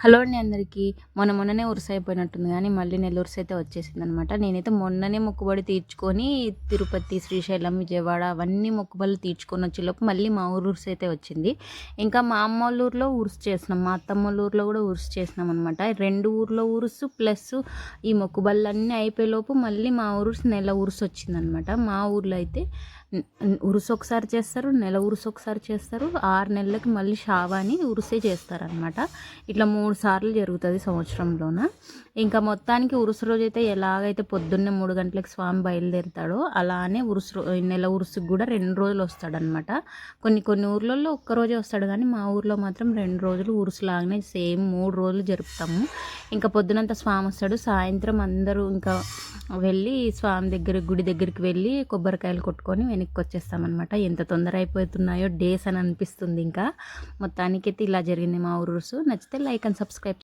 Hello అండి అందరికీ. మొన్ననే ఉరుసు అయిపోయినట్టుంది కానీ మళ్ళీ నెల ఉరుసు అయితే వచ్చేసిందనమాట. నేనైతే మొన్ననే మొక్కుబడి తీర్చుకొని తిరుపతి, శ్రీశైలం, విజయవాడ అవన్నీ మొక్కుబడులు తీర్చుకొని వచ్చేలోపు మళ్ళీ మా ఊరు ఉరుసు అయితే వచ్చింది. ఇంకా మా అమ్మోళ్ళ ఊరిలో ఉరుసు చేసినాం, మా అత్తమ్మోళ్ళ ఊరిలో కూడా ఉరుసు చేసినాం అనమాట. 2 ఊర్లో ఉరుసు ప్లస్ ఈ మొక్కుబడులన్నీ అయిపోయేలోపు మళ్ళీ మా ఉరుసు నెల ఉరుసు వచ్చిందనమాట. మా ఊర్లో అయితే ఉరుసు ఒకసారి చేస్తారు, నెల ఉరుసు ఒకసారి చేస్తారు, 6 నెలలకి మళ్ళీ షావాని ఉరుసే చేస్తారనమాట. ఇట్లా 3 సార్లు జరుగుతుంది సంవత్సరంలోన. ఇంకా మొత్తానికి ఉరుసు రోజు అయితే ఎలాగైతే పొద్దున్నే 3 గంటలకు స్వామి బయలుదేరుతాడో అలానే నెల ఉరుసుకు కూడా 2 రోజులు వస్తాడనమాట. కొన్ని ఊర్లలో ఒక్కరోజే వస్తాడు కానీ మా ఊర్లో మాత్రం 2 రోజులు ఉరుసులాగానే సేమ్ 3 రోజులు జరుపుతాము. ఇంకా పొద్దునంతా స్వామి వస్తాడు, సాయంత్రం అందరూ ఇంకా వెళ్ళి స్వామి గుడి దగ్గరికి వెళ్ళి కొబ్బరికాయలు కొట్టుకొని వెనక్కి వచ్చేస్తామన్నమాట. ఎంత తొందర అయిపోతున్నాయో డేస్ అని అనిపిస్తుంది. ఇంకా మొత్తానికైతే ఇలా జరిగింది మా ఊరు ఉరుసు. నచ్చితే లైక్ అండ్ సబ్స్క్రైబ్.